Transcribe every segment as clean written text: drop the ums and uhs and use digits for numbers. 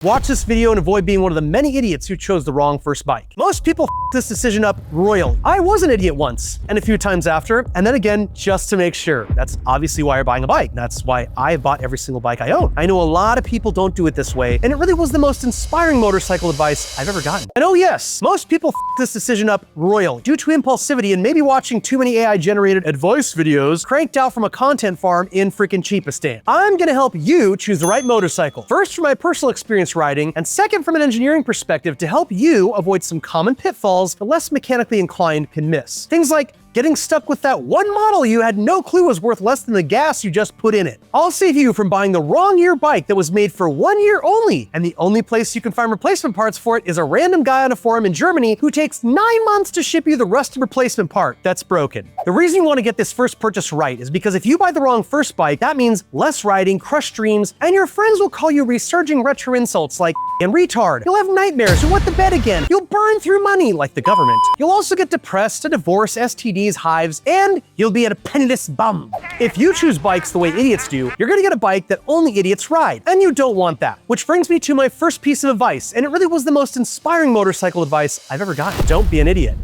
Watch this video and avoid being one of the many idiots who chose the wrong first bike. Most people this decision up royally. I was an idiot once, and a few times after, and then again, just to make sure. That's obviously why you're buying a bike. That's why I've bought every single bike I own. I know a lot of people don't do it this way, and it really was the most inspiring motorcycle advice I've ever gotten. And oh yes, most people this decision up royally due to impulsivity and maybe watching too many AI-generated advice videos cranked out from a content farm in freaking Cheapistan. I'm gonna help you choose the right motorcycle. First, from my personal experience riding, and second, from an engineering perspective to help you avoid some common pitfalls the less mechanically inclined can miss. Things like getting stuck with that one model you had no clue was worth less than the gas you just put in it. I'll save you from buying the wrong year bike that was made for 1 year only, and the only place you can find replacement parts for it is a random guy on a forum in Germany who takes 9 months to ship you the rusted replacement part that's broken. The reason you want to get this first purchase right is because if you buy the wrong first bike, that means less riding, crushed dreams, and your friends will call you resurging retro insults like and retard. You'll have nightmares, you'll wet the bed again, you'll burn through money like the government. You'll also get depressed, a divorce, STDs, hives, and you'll be a penniless bum. If you choose bikes the way idiots do, you're gonna get a bike that only idiots ride, and you don't want that. Which brings me to my first piece of advice, and it really was the most inspiring motorcycle advice I've ever gotten. Don't be an idiot.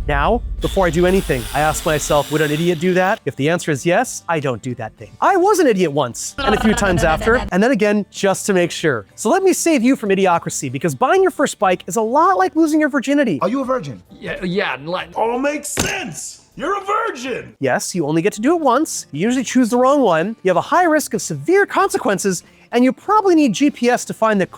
Now, before I do anything, I ask myself, would an idiot do that? If the answer is yes, I don't do that thing. I was an idiot once, and a few times after, and then again, just to make sure. So let me save you from idiocracy, because buying your first bike is a lot like losing your virginity. Are you a virgin? Yeah, All makes sense. You're a virgin. Yes, you only get to do it once, you usually choose the wrong one, you have a high risk of severe consequences, and you probably need GPS to find the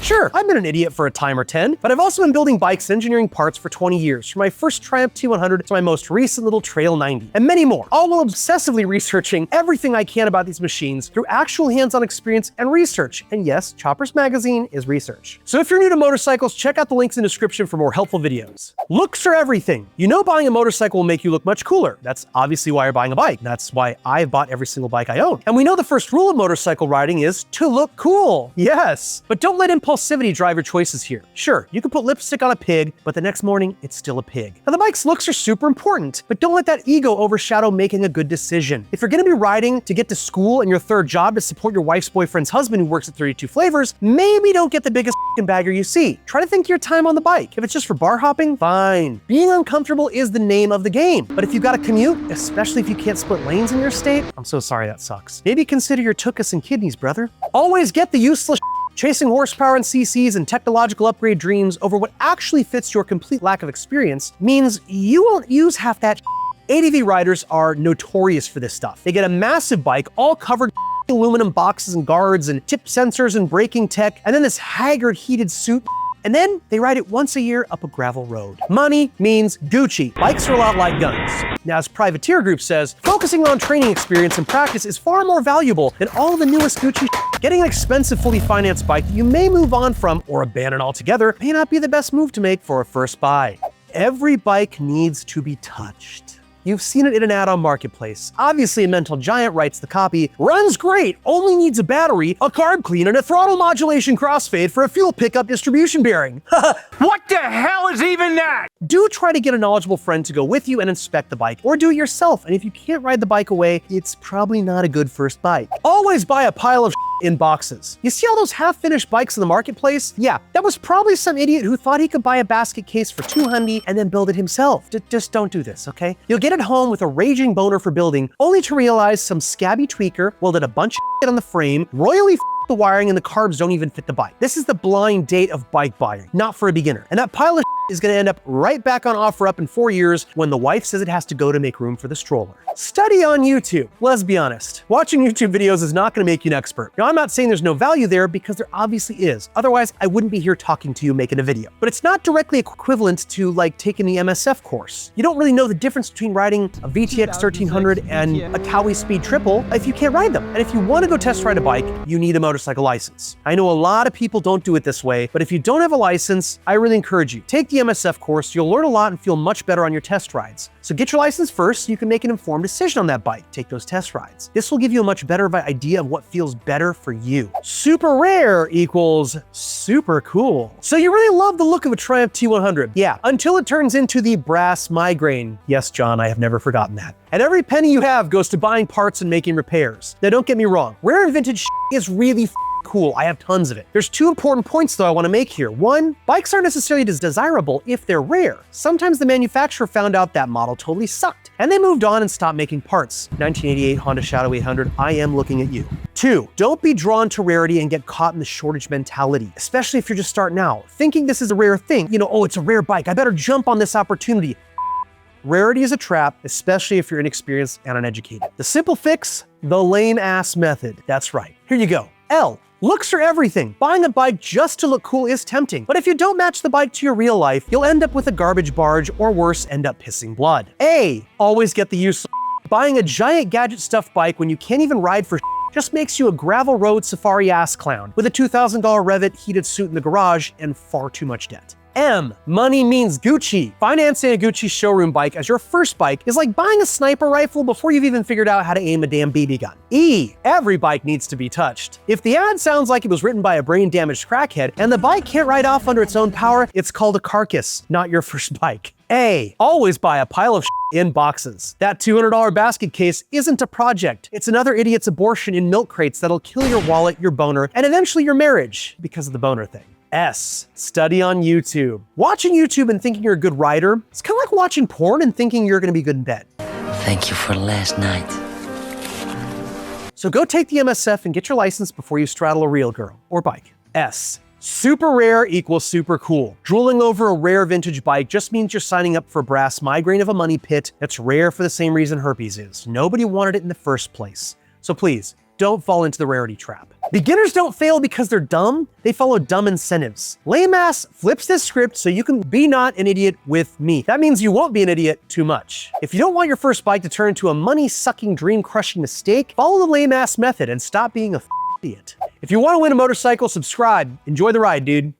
Sure, I've been an idiot for a time or 10, but I've also been building bikes and engineering parts for 20 years, from my first Triumph T100 to my most recent little Trail 90, and many more, all while obsessively researching everything I can about these machines through actual hands-on experience and research. And yes, Choppers Magazine is research. So if you're new to motorcycles, check out the links in the description for more helpful videos. Looks are everything. You know buying a motorcycle will make you look much cooler. That's obviously why you're buying a bike. That's why I've bought every single bike I own. And we know the first rule of motorcycle riding is to look cool. Yes, but don't let impulsivity drive your choices here. Sure, you can put lipstick on a pig, but the next morning, it's still a pig. Now, the bike's looks are super important, but don't let that ego overshadow making a good decision. If you're gonna be riding to get to school and your third job to support your wife's boyfriend's husband who works at 32 Flavors, maybe don't get the biggest bagger you see. Try to think your time on the bike. If it's just for bar hopping, fine. Being uncomfortable is the name of the game. But if you've got to commute, especially if you can't split lanes in your state, I'm so sorry that sucks. Maybe consider your tuchus and kidneys, brother. Always get the useless chasing horsepower and CCs and technological upgrade dreams over what actually fits your complete lack of experience means you won't use half that. ADV riders are notorious for this stuff. They get a massive bike all covered aluminum boxes and guards and tip sensors and braking tech, and then this haggard heated suit, and then they ride it once a year up a gravel road. Money means Gucci. Bikes are a lot like guns. Now, as Privateer Group says, focusing on training experience and practice is far more valuable than all the newest Gucci. Getting an expensive, fully financed bike that you may move on from or abandon altogether may not be the best move to make for a first buy. Every bike needs to be touched. You've seen it in an ad on Marketplace. Obviously, a mental giant writes the copy, runs great, only needs a battery, a carb clean, and a throttle modulation crossfade for a fuel pickup distribution bearing. What the hell is even that? Do try to get a knowledgeable friend to go with you and inspect the bike, or do it yourself, and if you can't ride the bike away, it's probably not a good first bike. Always buy a pile of in boxes. You see all those half-finished bikes in the marketplace? Yeah, that was probably some idiot who thought he could buy a basket case for $200 and then build it himself. Just don't do this, okay? You'll get it home with a raging boner for building, only to realize some scabby tweaker welded a bunch of shit on the frame, royally the wiring, and the carbs don't even fit the bike. This is the blind date of bike buying, not for a beginner. And that pile of is gonna end up right back on OfferUp in 4 years when the wife says it has to go to make room for the stroller. Study on YouTube. Let's be honest, watching YouTube videos is not gonna make you an expert. Now, I'm not saying there's no value there, because there obviously is. Otherwise, I wouldn't be here talking to you making a video. But it's not directly equivalent to like taking the MSF course. You don't really know the difference between riding a VTX 1300 and a Cowie Speed Triple if you can't ride them. And if you wanna go test ride a bike, you need a motorcycle license. I know a lot of people don't do it this way, but if you don't have a license, I really encourage you. Take the MSF course, you'll learn a lot and feel much better on your test rides. So get your license first so you can make an informed decision on that bike. Take those test rides. This will give you a much better idea of what feels better for you. Super rare equals super cool. So you really love the look of a Triumph T100. Yeah, until it turns into the brass migraine. Yes, John, I have never forgotten that. And every penny you have goes to buying parts and making repairs. Now, don't get me wrong. Rare and vintage is really cool. I have tons of it. There's two important points though I want to make here. One, bikes aren't necessarily as desirable if they're rare. Sometimes the manufacturer found out that model totally sucked and they moved on and stopped making parts. 1988 Honda Shadow 800, I am looking at you. Two, don't be drawn to rarity and get caught in the shortage mentality, especially if you're just starting out, thinking this is a rare thing. Oh, it's a rare bike, I better jump on this opportunity. Rarity is a trap, especially if you're inexperienced and uneducated. The simple fix, the lame-ass method. That's right. Here you go. L, looks are everything. Buying a bike just to look cool is tempting, but if you don't match the bike to your real life, you'll end up with a garbage barge, or worse, end up pissing blood. A, always get the use. Buying a giant gadget stuffed bike when you can't even ride for just makes you a gravel road safari ass clown with a $2,000 Revit heated suit in the garage and far too much debt. M, money means Gucci. Financing a Gucci showroom bike as your first bike is like buying a sniper rifle before you've even figured out how to aim a damn BB gun. E, every bike needs to be touched. If the ad sounds like it was written by a brain-damaged crackhead and the bike can't ride off under its own power, it's called a carcass, not your first bike. A, always buy a pile of in boxes. That $200 basket case isn't a project. It's another idiot's abortion in milk crates that'll kill your wallet, your boner, and eventually your marriage because of the boner thing. S, study on YouTube. Watching YouTube and thinking you're a good writer, it's kind of like watching porn and thinking you're gonna be good in bed. Thank you for last night. So go take the MSF and get your license before you straddle a real girl or bike. S, super rare equals super cool. Drooling over a rare vintage bike just means you're signing up for a brass migraine of a money pit that's rare for the same reason herpes is. Nobody wanted it in the first place. So please, don't fall into the rarity trap. Beginners don't fail because they're dumb, they follow dumb incentives. LAMEASS flips this script so you can be not an idiot with me. That means you won't be an idiot too much. If you don't want your first bike to turn into a money-sucking, dream-crushing mistake, follow the LAMEASS method and stop being a idiot. If you want to win a motorcycle, subscribe. Enjoy the ride, dude.